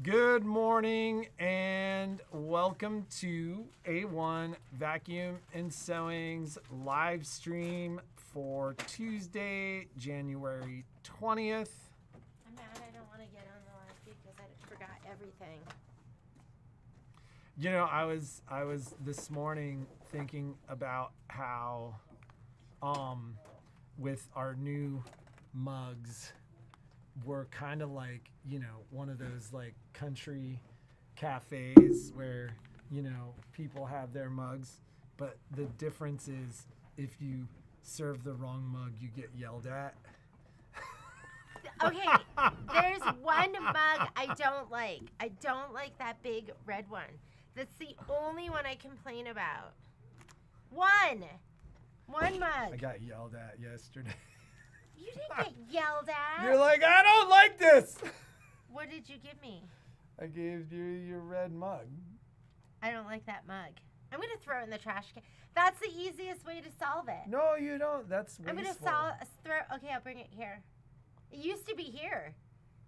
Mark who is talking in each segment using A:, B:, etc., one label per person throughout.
A: Good morning and welcome to A1 Vacuum and Sewing's live stream for Tuesday, January 20th.
B: I'm mad I don't want to get on the live because I forgot everything.
A: You know, I was this morning thinking about how with our new mugs, we're kind of like, one of those like country cafes where, people have their mugs, but the difference is if you serve the wrong mug, you get yelled at.
B: Okay, there's one mug I don't like. I don't like that big red one. That's the only one I complain about. One mug.
A: I got yelled at yesterday.
B: You didn't get yelled at.
A: You're like, I don't like this.
B: What did you give me?
A: I gave you your red mug.
B: I don't like that mug. I'm going to throw it in the trash can. That's the easiest way to solve it.
A: No, you don't. That's wasteful.
B: I'm going to throw. Okay, I'll bring it here. It used to be here.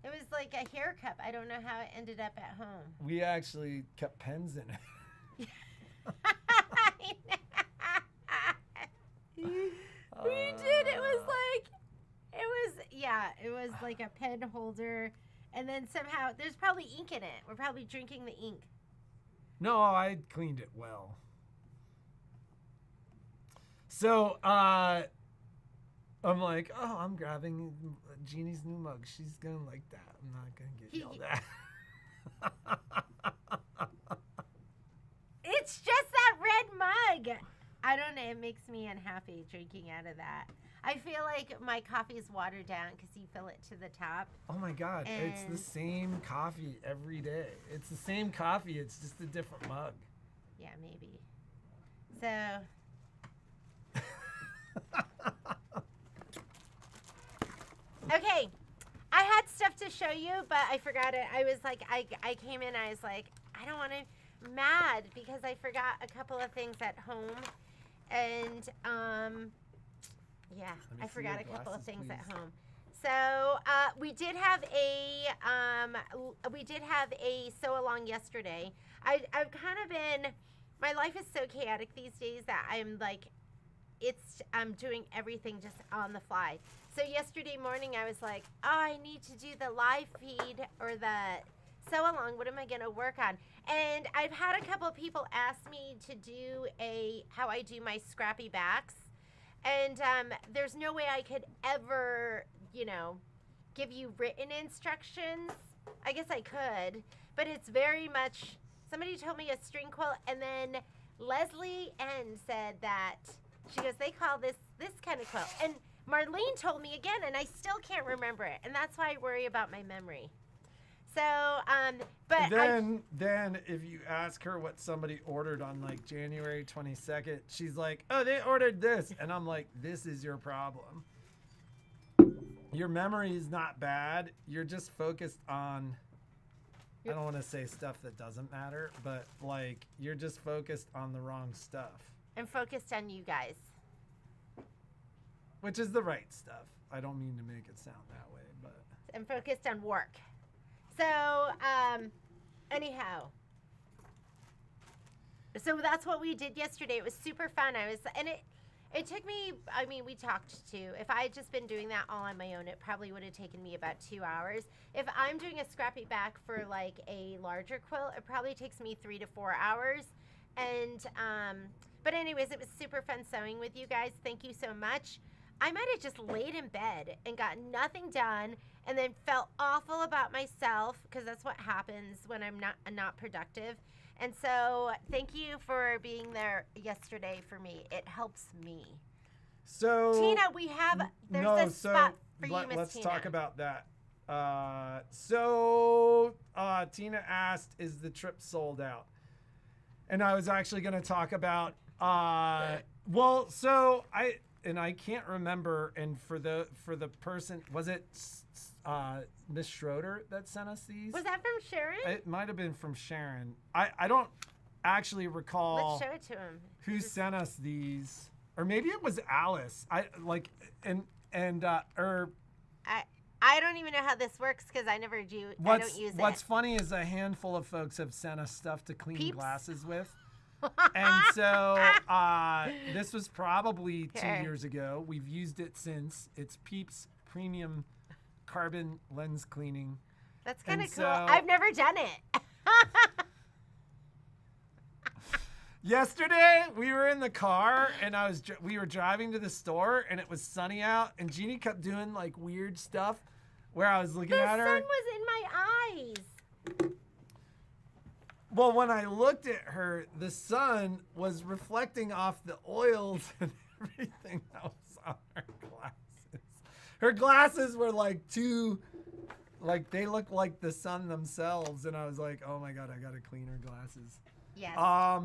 B: It was like a hair cup. I don't know how it ended up at home.
A: We actually kept pens in it.
B: We did. It was like a pen holder. And then somehow, there's probably ink in it. We're probably drinking the ink.
A: No, I cleaned it well. So, I'm like, oh, I'm grabbing Jeannie's new mug. She's gonna like that. I'm not gonna get yelled at.
B: It's just that red mug. I don't know. It makes me unhappy drinking out of that. I feel like my coffee is watered down because you fill it to the top.
A: Oh my God, it's the same coffee every day. It's the same coffee. It's just a different mug.
B: Yeah, maybe. So. Okay, I had stuff to show you, but I forgot it. I was like, I came in, I was like, I don't want to, mad because I forgot a couple of things at home, and yeah, I forgot a couple of things at home. So we did have a sew along yesterday. I've kind of been, my life is so chaotic these days that I'm like, I'm doing everything just on the fly. So yesterday morning I was like, oh, I need to do the live feed or the sew along. What am I going to work on? And I've had a couple of people ask me to do how I do my scrappy backs. And there's no way I could ever, give you written instructions. I guess I could, but it's very much, somebody told me a string quilt, and then Leslie N said that, she goes, they call this kind of quilt. And Marlene told me again, and I still can't remember it. And that's why I worry about my memory. So, but
A: then if you ask her what somebody ordered on like January 22nd, she's like, oh, they ordered this. And I'm like, this is your problem. Your memory is not bad. You're just focused on, I don't want to say stuff that doesn't matter, but like you're just focused on the wrong stuff.
B: I'm focused on you guys.
A: Which is the right stuff. I don't mean to make it sound that way, but
B: I'm focused on work. So, anyhow. So that's what we did yesterday. It was super fun. It took me, we talked too. If I had just been doing that all on my own, it probably would have taken me about 2 hours. If I'm doing a scrappy back for like a larger quilt, it probably takes me 3 to 4 hours. And, but anyways, it was super fun sewing with you guys. Thank you so much. I might have just laid in bed and got nothing done and then felt awful about myself because that's what happens when I'm not productive. And so thank you for being there yesterday for me. It helps me.
A: So
B: Tina, there's a spot for you, Miss Tina.
A: Let's talk about that. Tina asked, is the trip sold out? And I was actually going to talk about, I can't remember. And for the person, was it Miss Schroeder that sent us these?
B: Was that from Sharon?
A: It might have been from Sharon. I don't actually recall.
B: Let's show it to him.
A: Who sent us these? Or maybe it was Alice.
B: I don't even know how this works because I never do. I don't use
A: What's
B: it.
A: funny is a handful of folks have sent us stuff to clean
B: Peeps?
A: glasses with. And so this was probably 2
B: Okay.
A: years ago. We've used it since. It's Peeps Premium Carbon Lens Cleaning.
B: That's kind of
A: And
B: cool.
A: so-
B: I've never done it.
A: Yesterday, we were in the car and we were driving to the store and it was sunny out and Jeannie kept doing like weird stuff where I was looking
B: The
A: at her.
B: sun was in my eyes.
A: Well, when I looked at her, the sun was reflecting off the oils and everything that was on her glasses. Her glasses were like they looked like the sun themselves. And I was like, oh my God, I got to clean her glasses.
B: Yes,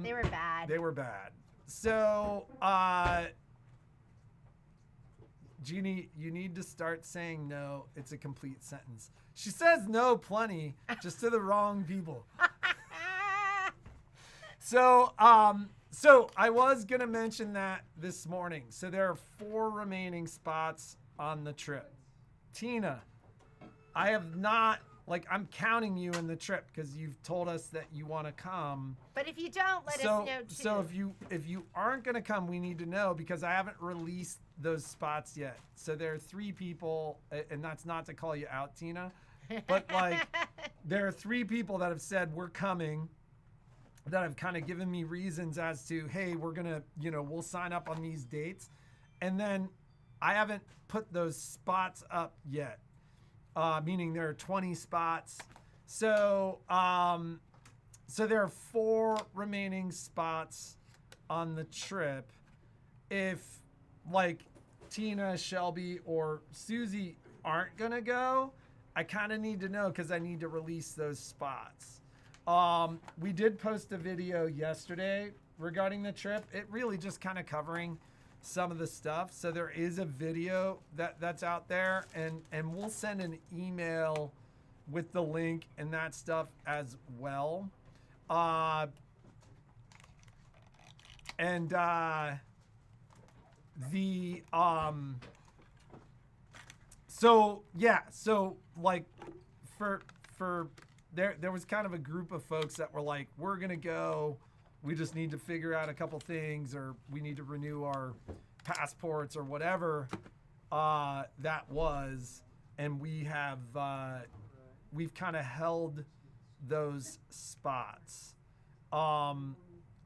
A: They
B: they were bad.
A: They were bad. So, Jeannie, you need to start saying no. It's a complete sentence. She says no plenty, just to the wrong people. So I was gonna mention that this morning. So there are 4 remaining spots on the trip. Tina, I have not, like, I'm counting you in the trip because you've told us that you want to come.
B: But if you don't, let us
A: So
B: know too.
A: so if you aren't gonna come, we need to know because I haven't released those spots yet. So there are 3 people, and that's not to call you out, Tina, but like there are 3 people that have said we're coming, that have kind of given me reasons as to, hey, we're gonna, we'll sign up on these dates, and then I haven't put those spots up yet. Meaning there are 20 spots. So there are 4 remaining spots on the trip. If like Tina, Shelby, or Susie aren't gonna go, I kind of need to know because I need to release those spots. We did post a video yesterday regarding the trip. It really just kind of covering some of the stuff. So there is a video that's out there, and we'll send an email with the link and that stuff as well. So like for there was kind of a group of folks that were like, we're gonna go, we just need to figure out a couple things, or we need to renew our passports or whatever that was, and we've kind of held those spots.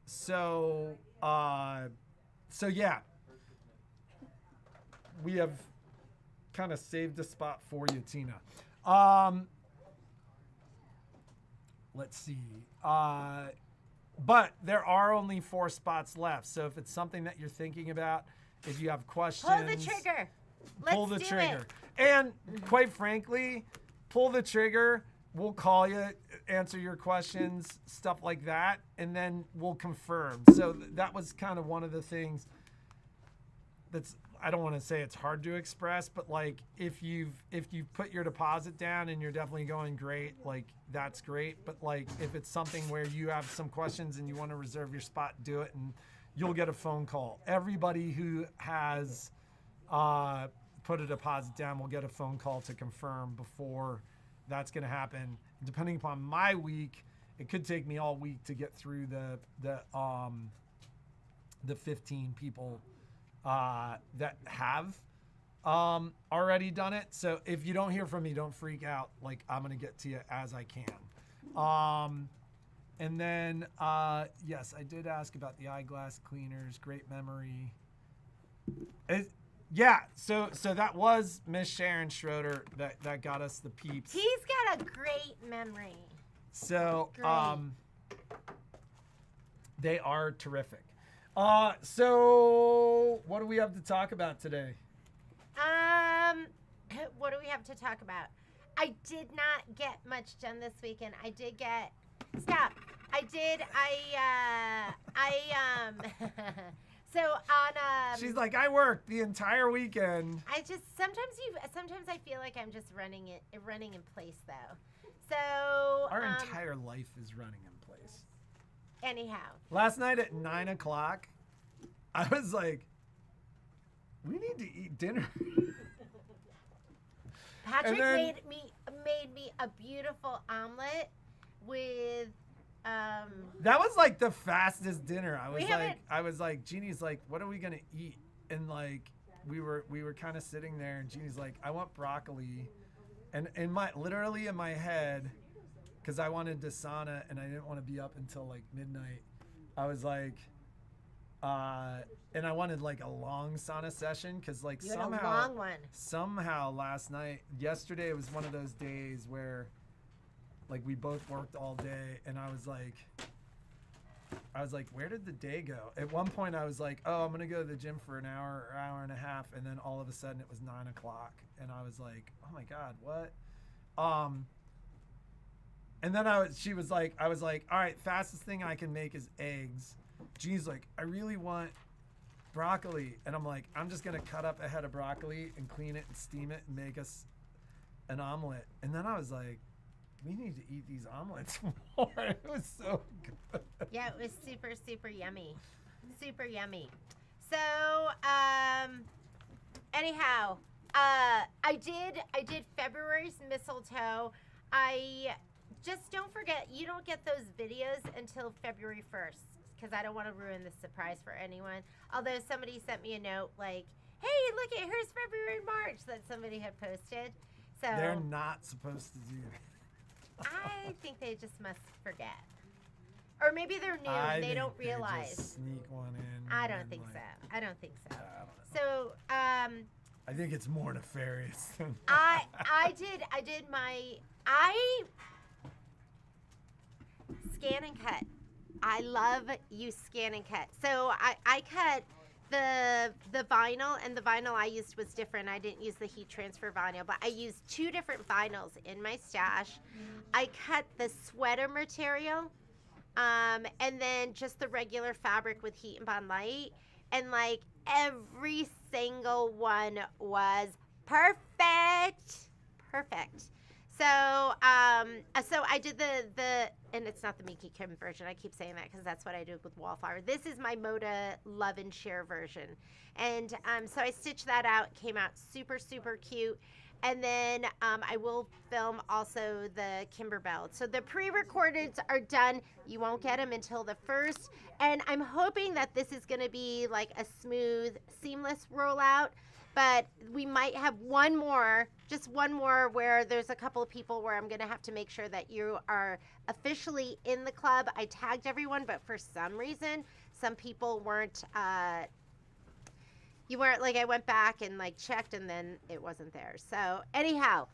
A: So yeah, we have kind of saved a spot for you, Tina. Let's see. But there are only 4 spots left. So if it's something that you're thinking about, if you have questions,
B: pull the trigger.
A: Pull the trigger. And quite frankly, pull the trigger. We'll call you, answer your questions, stuff like that, and then we'll confirm. So that was kind of one of the things that's, I don't want to say it's hard to express, but like if you've put your deposit down and you're definitely going great, like that's great. But like if it's something where you have some questions and you want to reserve your spot, do it, and you'll get a phone call. Everybody who has put a deposit down will get a phone call to confirm before that's going to happen. Depending upon my week, it could take me all week to get through the 15 people that have already done it. So if you don't hear from me, don't freak out. Like, I'm going to get to you as I can. And then, yes, I did ask about the eyeglass cleaners. Great memory. Yeah, so that was Miss Sharon Schroeder that got us the Peeps.
B: He's got a great memory.
A: So,
B: Great.
A: they are terrific. So what do we have to talk about today?
B: What do we have to talk about? I did not get much done this weekend. I did get, stop. So on,
A: She's like, I worked the entire weekend.
B: I just, sometimes I feel like I'm just running in place though. So,
A: Our entire life is running in place.
B: anyhow.
A: Last night at 9 o'clock, I was like, we need to eat dinner.
B: Patrick
A: then-
B: made me a beautiful omelet with
A: That was like the fastest dinner.
B: We haven't-
A: I was like, Jeannie's like, what are we gonna eat? And like, we were kind of sitting there, and Jeannie's like, I want broccoli, and literally in my head, because I wanted to sauna and I didn't want to be up until like midnight. I was like, and I wanted like a long sauna session, because like
B: you had a long one.
A: somehow yesterday was one of those days where like we both worked all day, and I was like, where did the day go? At one point I was like, oh, I'm gonna go to the gym for an hour or hour and a half, and then all of a sudden it was 9 o'clock, and I was like, oh my god, what? And then I was like, all right, fastest thing I can make is eggs. Jean's like, I really want broccoli, and I'm like, I'm just gonna cut up a head of broccoli and clean it and steam it and make us an omelet. And then I was like, we need to eat these omelets more. It was so good.
B: Yeah, it was super, super yummy. Super yummy. So, anyhow, I did February's mistletoe. I just don't forget, you don't get those videos until February 1st, because I don't want to ruin the surprise for anyone. Although somebody sent me a note like, hey, look at, here's February and March that somebody had posted. So
A: They're not supposed to do that.
B: I think they just must forget. Or maybe they're new and they don't realize.
A: Just sneak one in.
B: I don't
A: and,
B: think
A: like,
B: so. I don't think so.
A: I don't know.
B: So,
A: I think it's more nefarious than
B: I did my scan and cut. I love you scan and cut. So I cut the vinyl, and the vinyl I used was different. I didn't use the heat transfer vinyl, but I used 2 different vinyls in my stash. I cut the sweater material, and then just the regular fabric with Heat and Bond Light, and like every single one was perfect. So I did the and it's not the Miki Kim version. I keep saying that because that's what I do with Wallflower. This is my Moda Love and Share version. And so I stitched that out. Came out super, super cute. And then I will film also the Kimberbell. So the pre-recordeds are done. You won't get them until the 1st. And I'm hoping that this is going to be like a smooth, seamless rollout. But we might have just one more where there's a couple of people where I'm going to have to make sure that you are officially in the club. I tagged everyone, but for some reason, some people weren't, you weren't, like, I went back and, like, checked, and then it wasn't there. So, anyhow,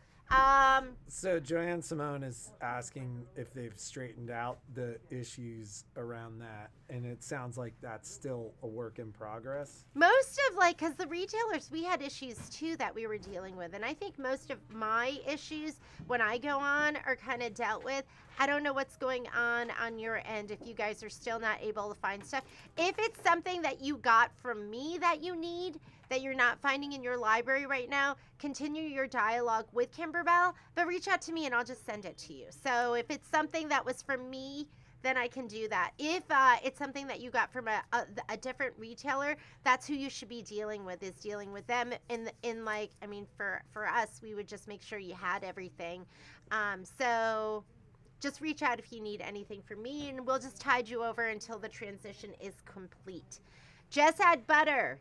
A: So Joanne Simone is asking if they've straightened out the issues around that, and it sounds like that's still a work in progress.
B: most of, like, because the retailers, we had issues, too, that we were dealing with. And I think most of my issues when I go on are kind of dealt with. I don't know what's going on your end if you guys are still not able to find stuff. If it's something that you got from me that you need, that you're not finding in your library right now, continue your dialogue with Kimberbell, but reach out to me and I'll just send it to you. So if it's something that was from me, then I can do that. If it's something that you got from a different retailer, that's who you should be dealing with, is dealing with them in like, I mean, for us, we would just make sure you had everything. So just reach out if you need anything from me, and we'll just tide you over until the transition is complete. Just add butter.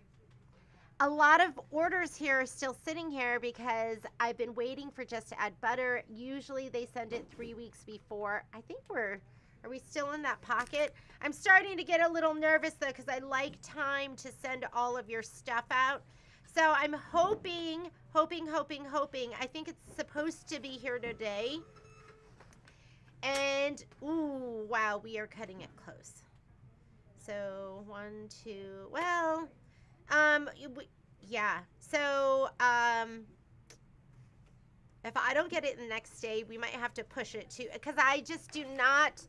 B: A lot of orders here are still sitting here because I've been waiting for Just to Add Butter. Usually they send it 3 weeks before. I think are we still in that pocket? I'm starting to get a little nervous though, because I like time to send all of your stuff out. So I'm hoping. I think it's supposed to be here today. And, ooh, wow, we are cutting it close. So 1, 2, well, yeah. So, if I don't get it the next day, we might have to push it to, because I just do not,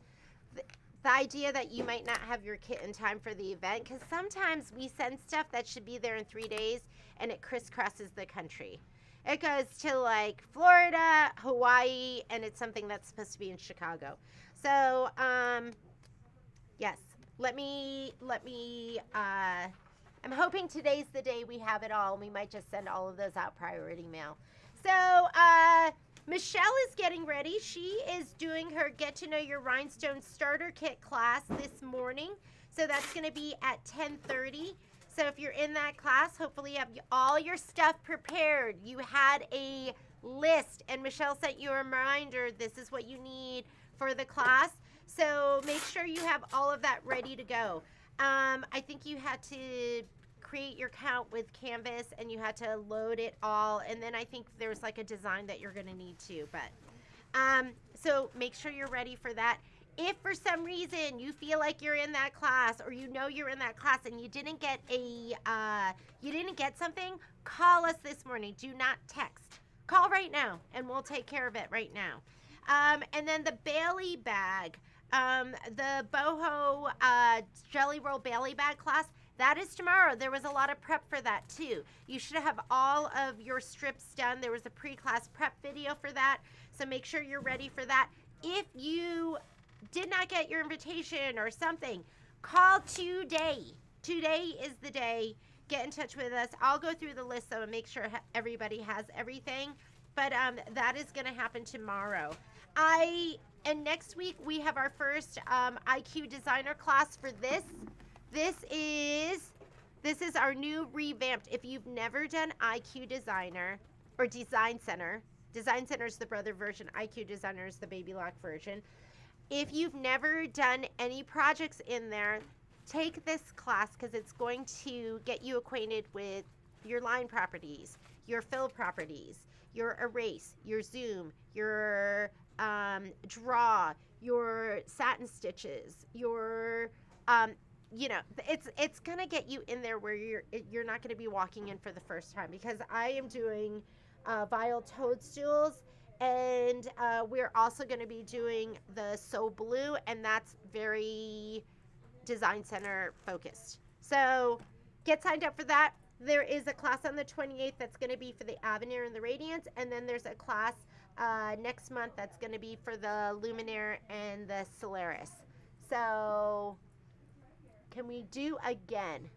B: the idea that you might not have your kit in time for the event, because sometimes we send stuff that should be there in 3 days and it crisscrosses the country. It goes to like Florida, Hawaii, and it's something that's supposed to be in Chicago. So, yes, let me, I'm hoping today's the day we have it all, and we might just send all of those out priority mail. So, Michelle is getting ready. She is doing her Get to Know Your Rhinestone Starter Kit class this morning. So that's going to be at 10:30. So if you're in that class, hopefully you have all your stuff prepared. You had a list, and Michelle sent you a reminder. This is what you need for the class. So make sure you have all of that ready to go. I think you had to create your account with Canvas, and you had to load it all, and then I think there's like a design that you're going to need to. But so make sure you're ready for that. If for some reason you feel like you're in that class, or you know you're in that class and you didn't get something, call us this morning. Do not text. Call right now, and we'll take care of it right now. And then the Bailey bag, the boho jelly roll Bailey bag class, that is tomorrow. There was a lot of prep for that too. You should have all of your strips done. There was a pre-class prep video for that, so make sure you're ready for that. If you did not get your invitation or something, call today. Today is the day. Get in touch with us. I'll go through the list though and make sure everybody has everything. But that is going to happen tomorrow. And next week we have our first IQ designer class for this. This is our new revamped. If you've never done IQ Designer or Design Center is the brother version. IQ Designer is the baby lock version. If you've never done any projects in there, take this class because it's going to get you acquainted with your line properties, your fill properties, your erase, your zoom, your draw, your satin stitches, your it's gonna get you in there where you're not gonna be walking in for the first time, because I am doing vinyl toadstools, and we're also gonna be doing the So Blue, and that's very Design Center focused. So get signed up for that. There is a class on the 28th that's going to be for the Avenir and the Radiance, and then there's a class next month that's going to be for the Luminaire and the Solaris. So can we do again?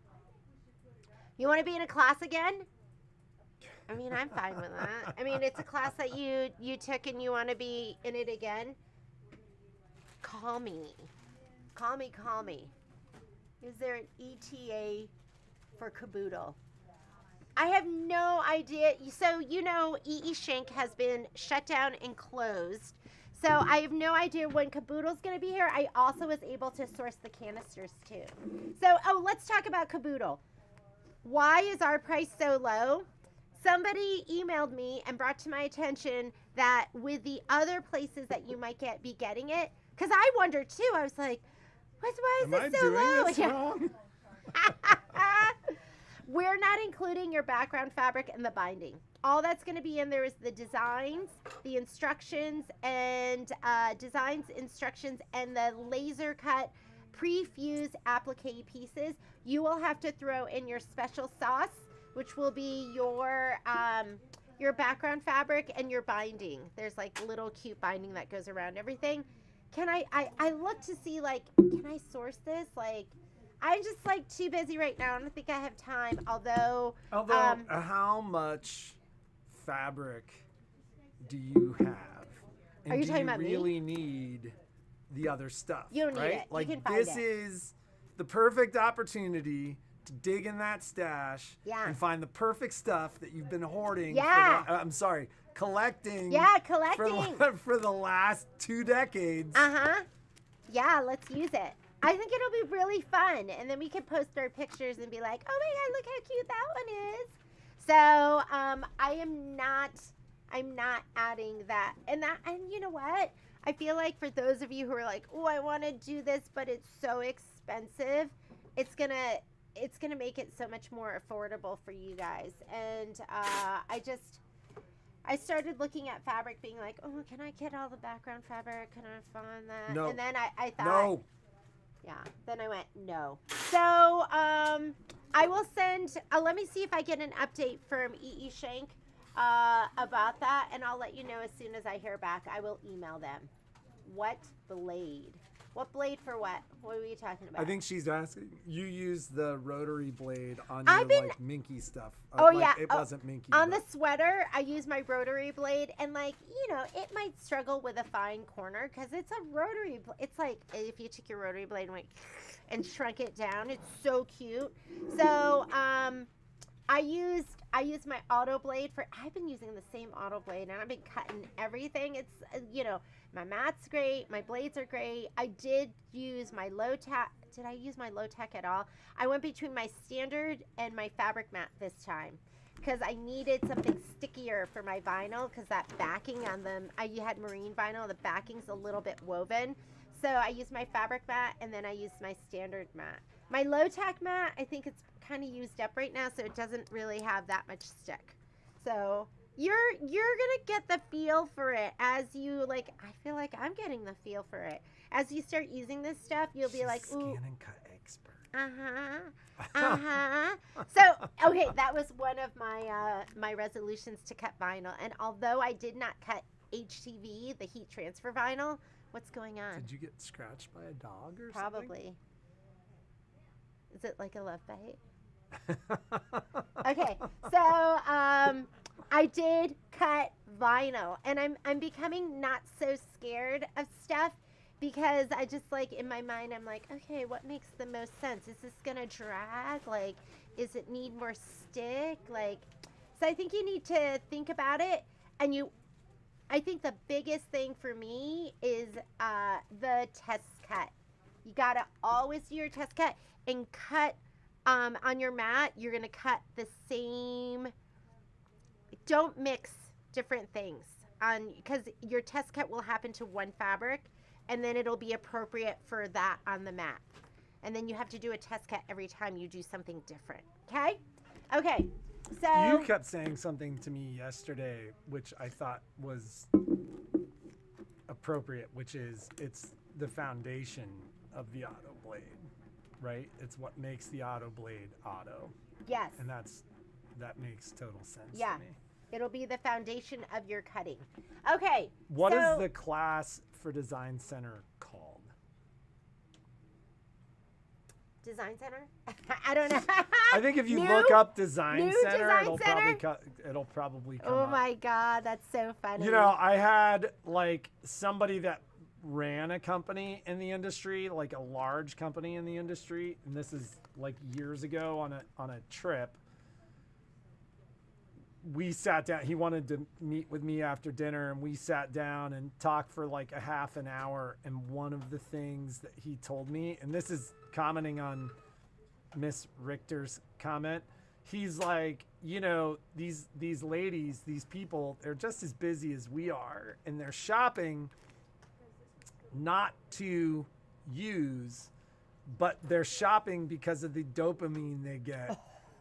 B: You want to be in a class again? I mean, I'm fine with that. I mean, it's a class that you took and you want to be in it again. Call me. Call me. Is there an ETA for Caboodle? I have no idea. So, E.E. Shank has been shut down and closed. So I have no idea when Caboodle's going to be here. I also was able to source the canisters too. So, let's talk about Caboodle. Why is our price so low? Somebody emailed me and brought to my attention that with the other places that you might be getting it, because I wondered too. I was like, why is this so low?
A: Am I doing this wrong?
B: We're not including your background fabric and the binding. All that's going to be in there is the designs, the instructions, and instructions, and the laser cut pre-fused applique pieces. You will have to throw in your special sauce, which will be your background fabric and your binding. There's like little cute binding that goes around everything. Can I look to see, like, can I source this? Like, I'm just like too busy right now. I don't think I have time. Although
A: how much fabric do you have? And
B: are you talking about
A: me? Do you really need the other stuff?
B: You don't need
A: right?
B: it.
A: Like,
B: you can find
A: this is the perfect opportunity to dig in that stash and find the perfect stuff that you've been hoarding. Collecting.
B: Yeah, collecting.
A: For the last 2 decades.
B: Yeah, let's use it. I think it'll be really fun, and then we can post our pictures and be like, oh my God, look how cute that one is. So I'm not adding that. And you know what? I feel like for those of you who are like, oh, I want to do this, but it's so expensive, it's gonna make it so much more affordable for you guys. And I started looking at fabric, being like, oh, can I get all the background fabric? Can I find that?
A: No.
B: And then I thought,
A: no.
B: Yeah. Then I went, no. So I will send. Let me see if I get an update from E.E. Shank about that, and I'll let you know as soon as I hear back. I will email them. What blade? What blade for what? What are we talking about?
A: I think she's asking. You use the rotary blade on
B: I've
A: your
B: been-
A: like minky stuff.
B: Oh,
A: Like,
B: yeah.
A: It
B: Oh,
A: wasn't minky.
B: On
A: but-
B: the sweater, I use my rotary blade, and like, you know, it might struggle with a fine corner because it's a rotary. It's like if you took your rotary blade and went and shrunk it down. It's so cute. So, I used my auto blade for. I've been using the same auto blade, and I've been cutting everything. It's you know, my mat's great, my blades are great. I did use my low tack. Did I use my low tack at all? I went between my standard and my fabric mat this time because I needed something stickier for my vinyl because that backing on them. I had marine vinyl. The backing's a little bit woven, so I used my fabric mat and then I used my standard mat. My low tack mat, I think it's kind of used up right now, so it doesn't really have that much stick. So you're gonna get the feel for it as you like. I feel like I'm getting the feel for it as you start using this stuff. You'll be
A: She's
B: like, ooh,
A: scan and cut expert.
B: So okay, that was one of my my resolutions to cut vinyl. And although I did not cut HTV, the heat transfer vinyl, what's going on?
A: Did you get scratched by a dog or
B: Probably. Is it like a love bite?
A: something?
B: Okay, so I did cut vinyl, and I'm becoming not so scared of stuff because I just like in my mind I'm like, okay, what makes the most sense? Is this gonna drag? Like, is it need more stick? Like, so I think you need to think about it, and I think the biggest thing for me is the test cut. You gotta always do your test cut and cut on your mat. You're gonna cut the same. Don't mix different things on because your test cut will happen to one fabric, and then it'll be appropriate for that on the mat. And then you have to do a test cut every time you do something different. Okay? Okay. So
A: You kept saying something to me yesterday, which I thought was appropriate, which is it's the foundation of the auto blade, right? It's what makes the auto blade auto,
B: yes,
A: and that makes total sense
B: Yeah.
A: to me.
B: it'll be the foundation of your cutting. Okay.
A: What is
B: so,
A: the class for Design Center called?
B: Design Center? I don't know.
A: I think if you
B: New-
A: look up Design
B: New
A: Center,
B: Design
A: it'll
B: Center?
A: probably come
B: Oh
A: up.
B: my God, that's so funny.
A: You know, I had like somebody that ran a company in the industry, like a large company in the industry, and this is like years ago on a trip. We sat down. He wanted to meet with me after dinner, and we sat down and talked for like a half an hour. And one of the things that he told me, and this is commenting on Miss Richter's comment, he's like, you know, these ladies, these people, they're just as busy as we are, and they're shopping not to use, but they're shopping because of the dopamine they get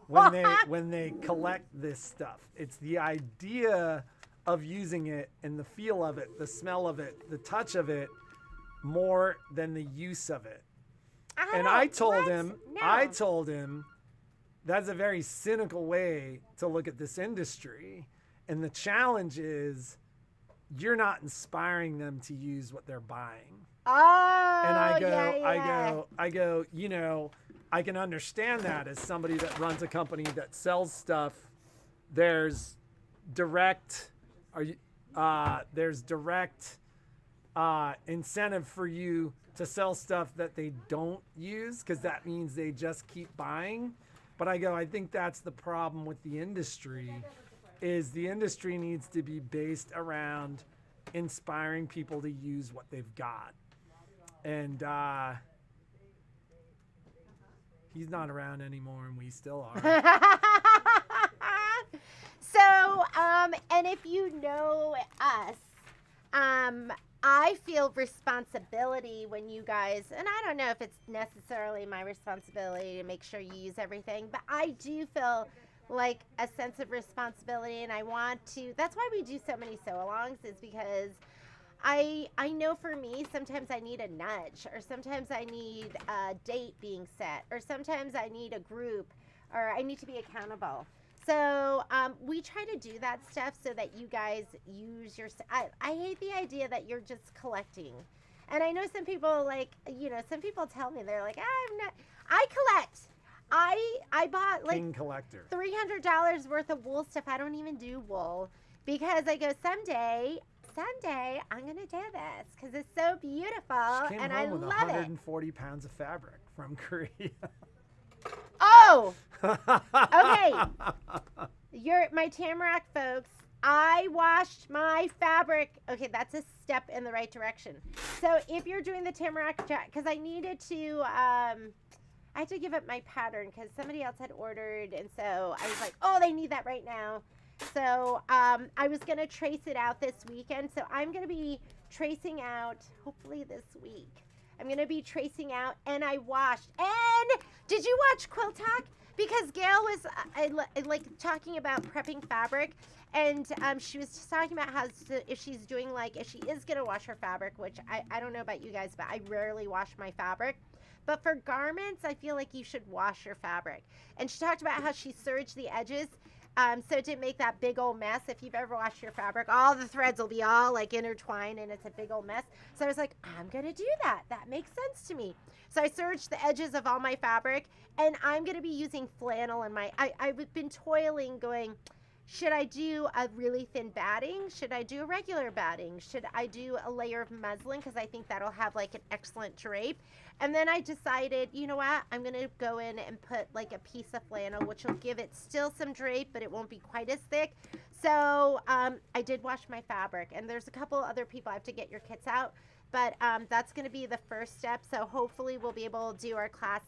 A: when they collect this stuff. It's the idea of using it and the feel of it, the smell of it, the touch of it, more than the use of it. And I told him that's a very cynical way to look at this industry. And the challenge is you're not inspiring them to use what they're buying.
B: Oh,
A: And
B: yeah.
A: I go, you know, I can understand that as somebody that runs a company that sells stuff. There's direct incentive for you to sell stuff that they don't use, because that means they just keep buying. But I go, I think that's the problem with the industry, is the industry needs to be based around inspiring people to use what they've got. And he's not around anymore, and we still are.
B: So, and if you know us, I feel responsibility when you guys, and I don't know if it's necessarily my responsibility to make sure you use everything, but I do feel like a sense of responsibility, and I want to. That's why we do so many sew-alongs, is because I know for me, sometimes I need a nudge, or sometimes I need a date being set, or sometimes I need a group, or I need to be accountable. So we try to do that stuff so that you guys use your. I hate the idea that you're just collecting, And I know some people like, some people tell me, they're like, I'm not, I collect. I bought like
A: King collector.
B: $300 worth of wool stuff. I don't even do wool because I go someday I'm going to do this because it's so beautiful
A: She came
B: and
A: home
B: I
A: with
B: love
A: 140 pounds of fabric from Korea.
B: it. Oh, okay. My Tamarack folks, I washed my fabric. Okay, that's a step in the right direction. So if you're doing the Tamarack, because I needed to, I had to give up my pattern because somebody else had ordered. And so I was like, oh, they need that right now. So I was going to trace it out this weekend. So I'm going to be tracing out, hopefully this week. I'm going to be tracing out, and I washed. And did you watch Quilt Talk? Because Gail was like talking about prepping fabric, and she was just talking about how if she is going to wash her fabric, which I don't know about you guys, but I rarely wash my fabric. But for garments, I feel like you should wash your fabric. And she talked about how she serged the edges so it didn't make that big old mess. If you've ever washed your fabric, all the threads will be all like intertwined and it's a big old mess. So I was like, I'm going to do that. That makes sense to me. So I serged the edges of all my fabric, and I'm going to be using flannel in my, I've been toiling going, should I do a really thin batting? Should I do a regular batting? Should I do a layer of muslin? Because I think that'll have like an excellent drape. And then I decided, you know what? I'm going to go in and put like a piece of flannel, which will give it still some drape, but it won't be quite as thick. So I did wash my fabric, and there's a couple other people. I have to get your kits out, but that's going to be the first step. So hopefully we'll be able to do our class.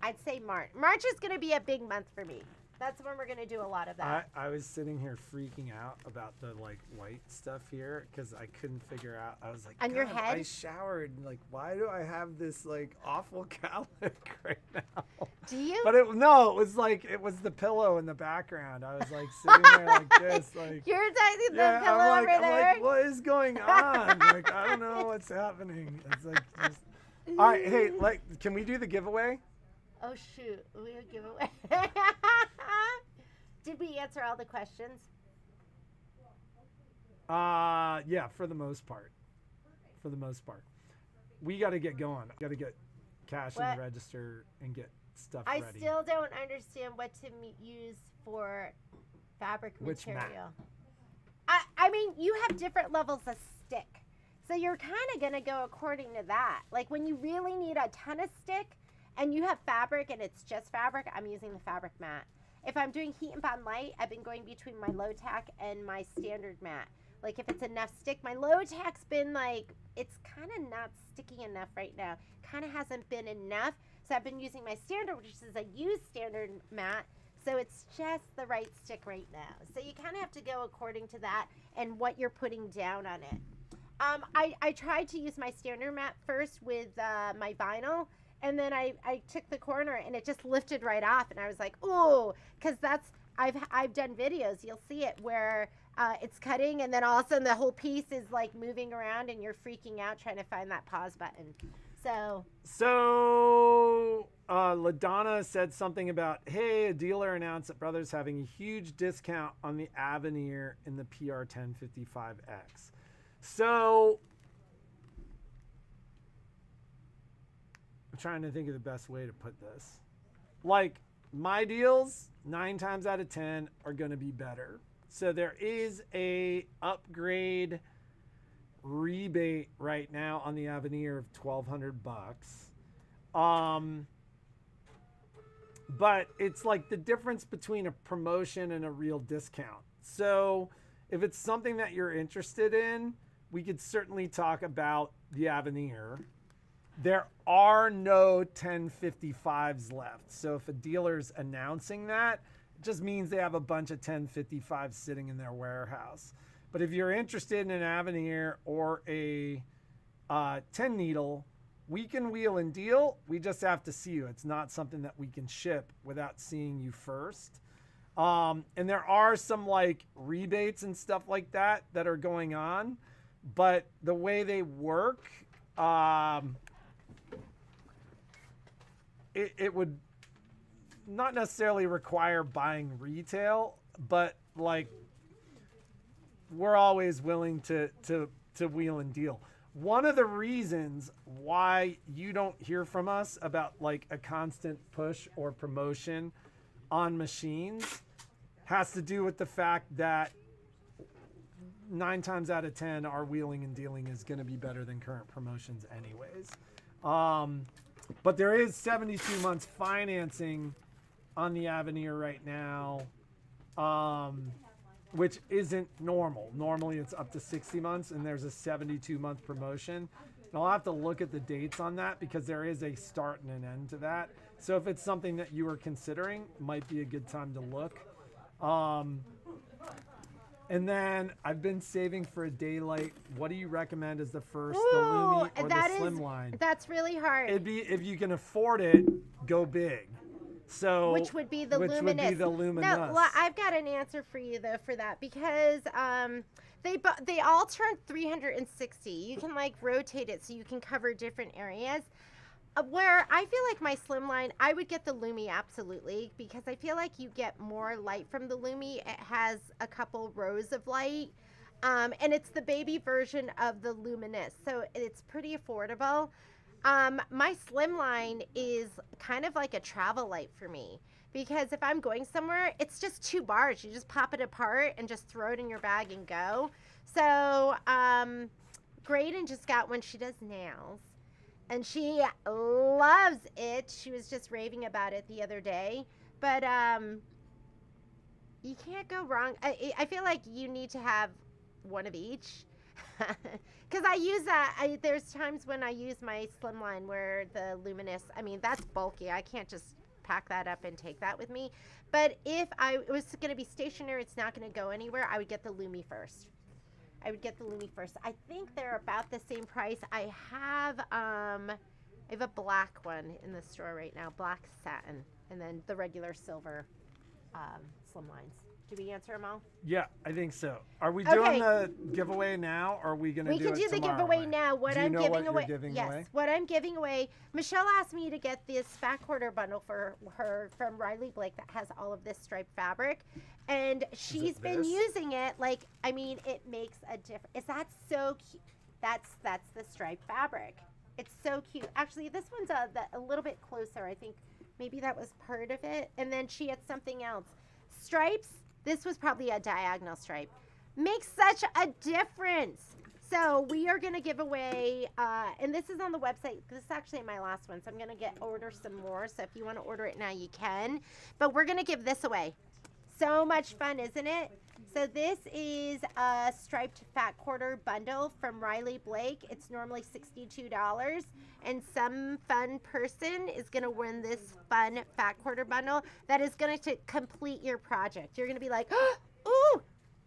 B: I'd say March. March is going to be a big month for me. That's when we're going to do a lot of that.
A: I was sitting here freaking out about the like white stuff here because I couldn't figure out. I was like,
B: on your head?
A: I showered. Like, why do I have this like awful cowlick right now?
B: Do you?
A: But it was the pillow in the background. I was like sitting there like this, like
B: you're taking the pillow over
A: I'm
B: there.
A: like, what is going on? Like, I don't know what's happening. It's like, just... all right, hey, like, can we do the giveaway?
B: Oh shoot, we'll give away. Did we answer all the questions?
A: Yeah, for the most part. For the most part. We got to get going. Got to get cash in the register and get stuff ready.
B: I still don't understand what to use for fabric
A: Which
B: material. I mean, you have different levels of stick. So you're kind of going to go according to that. Like when you really need a ton of stick, and you have fabric and it's just fabric, I'm using the fabric mat. If I'm doing heat and bond light, I've been going between my low tack and my standard mat. Like if it's enough stick, my low tack's been like, it's kind of not sticky enough right now. Kind of hasn't been enough. So I've been using my standard, which is a used standard mat. So it's just the right stick right now. So you kind of have to go according to that and what you're putting down on it. I tried to use my standard mat first with my vinyl. And then I took the corner and it just lifted right off. And I was like, ooh, because I've done videos. You'll see it where it's cutting and then all of a sudden the whole piece is like moving around and you're freaking out trying to find that pause button.
A: So LaDonna said something about, hey, a dealer announced that Brothers having a huge discount on the Avenir in the PR1055X. So... I'm trying to think of the best way to put this. Like, my deals, 9 times out of 10, are going to be better. So there is a upgrade rebate right now on the Avenir of $1,200. But it's like the difference between a promotion and a real discount. So if it's something that you're interested in, we could certainly talk about the Avenir. There are no 1055s left. So if a dealer's announcing that, it just means they have a bunch of 1055s sitting in their warehouse. But if you're interested in an Avenir or a 10 needle, we can wheel and deal. We just have to see you. It's not something that we can ship without seeing you first. And there are some like rebates and stuff like that are going on. But the way they work, it would not necessarily require buying retail, but like we're always willing to wheel and deal. one of the reasons why you don't hear from us about like a constant push or promotion on machines has to do with the fact that 9 times out of 10 our wheeling and dealing is going to be better than current promotions anyways. But there is 72 months financing on the Avenir right now, which isn't normal. Normally it's up to 60 months and there's a 72-month promotion. And I'll have to look at the dates on that because there is a start and an end to that. So if it's something that you are considering, might be a good time to look. And then I've been saving for a daylight. What do you recommend as the first, the Lumi or the Slimline?
B: That's really hard.
A: It'd be, if you can afford it, go big. So
B: which would be the Luminous.
A: Would be the Luminous.
B: No, well, I've got an answer for you though for that because they all turn 360. You can like rotate it so you can cover different areas. Where I feel like my Slimline, I would get the Lumi absolutely because I feel like you get more light from the Lumi. It has a couple rows of light, and it's the baby version of the Luminous, so it's pretty affordable. My Slimline is kind of like a travel light for me because if I'm going somewhere, it's just 2 bars. You just pop it apart and just throw it in your bag and go. So Graydon just got one. She does nails. And she loves it. She was just raving about it the other day. But you can't go wrong. I feel like you need to have one of each. Because I use that. There's times when I use my Slimline where the Luminous, I mean, that's bulky. I can't just pack that up and take that with me. But if it was going to be stationary, it's not going to go anywhere, I would get the Lumi first. I think they're about the same price. I have a black one in the store right now, black satin, and then the regular silver Slimlines. Do we answer them all?
A: Yeah, I think so. Are we doing the giveaway now, or are we going to do it tomorrow?
B: We can do the giveaway now.
A: What I'm
B: giving away. Michelle asked me to get this Fat Quarter bundle for her from Riley Blake that has all of this striped fabric. And she's been using it. Like, I mean, it makes a difference. Is that so cute? That's the striped fabric. It's so cute. Actually, this one's a little bit closer. I think maybe that was part of it. And then she had something else. Stripes. This was probably a diagonal stripe. Makes such a difference. So we are going to give away, and this is on the website. This is actually my last one, so I'm going to order some more. So if you want to order it now, you can. But we're going to give this away. So much fun, isn't it? So this is a striped Fat Quarter bundle from Riley Blake. It's normally $62, and some fun person is going to win this fun Fat Quarter bundle that is going to complete your project. You're going to be like, ooh,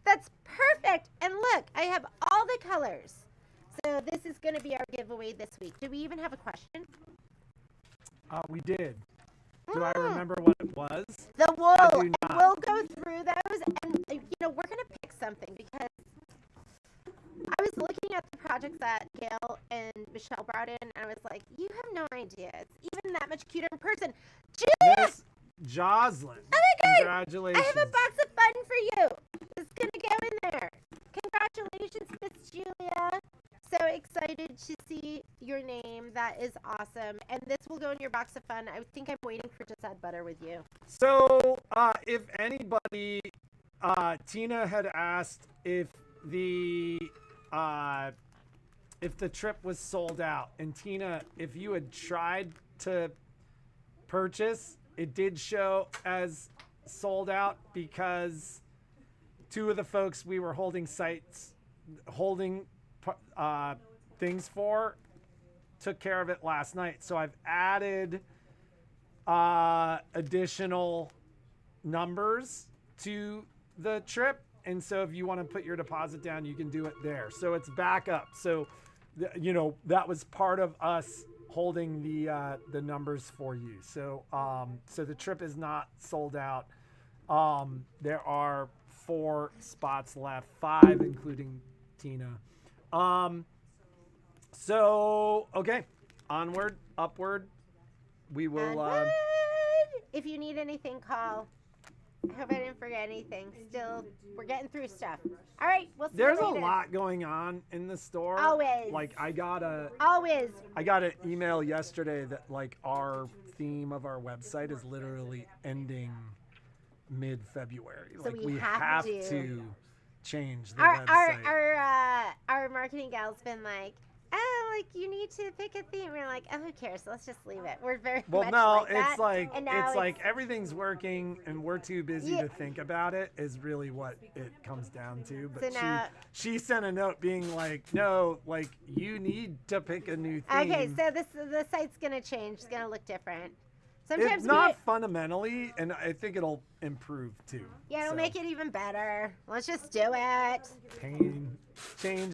B: that's perfect. And look, I have all the colors. So this is going to be our giveaway this week. Do we even have a question?
A: We did. Do I remember what it was?
B: The wool. And we'll go through those, and we're gonna pick something because I was looking at the projects that Gail and Michelle brought in, and I was like, "You have no idea. It's even that much cuter in person." Julia,
A: Miss Jocelyn.
B: Oh my God!
A: Congratulations!
B: I have a box of fun for you. It's gonna go in there. Congratulations, Miss Julia. So excited to see your name. That is awesome. And this will go in your box of fun. I think I'm waiting for Just Add Butter with you.
A: So if anybody, Tina had asked if the trip was sold out. And Tina, if you had tried to purchase, it did show as sold out because 2 of the folks we were holding things for took care of it last night. So I've added additional numbers to the trip, and so if you want to put your deposit down, you can do it there. So it's back up. So that was part of us holding the numbers for you. So so the trip is not sold out. There are 4 spots left, 5 including Tina. So, okay, onward, upward. We will.
B: If you need anything, call. I hope I didn't forget anything. Still, we're getting through stuff. All right, we'll see
A: There's
B: you
A: a
B: later.
A: lot going on in the store.
B: Always.
A: Like I got
B: Always.
A: an email yesterday that like our theme of our website is literally ending mid-February.
B: So
A: Like
B: we
A: we
B: have
A: have
B: to.
A: to change the
B: Our
A: website.
B: our marketing gal's been like, oh, like you need to pick a theme. We're like, oh, who cares? Let's just leave it. We're very
A: Well,
B: much
A: no,
B: like that.
A: it's like
B: And now
A: it's like everything's working and we're too busy
B: Yeah.
A: to think about it is really what it comes down to. But
B: So now-
A: she sent a note being like, no, like you need to pick a new theme.
B: Okay, so the site's gonna change. It's gonna look different. Sometimes
A: it's not fundamentally, and I think it'll improve too.
B: yeah, it'll
A: So,
B: make it even better. Let's just do it.
A: change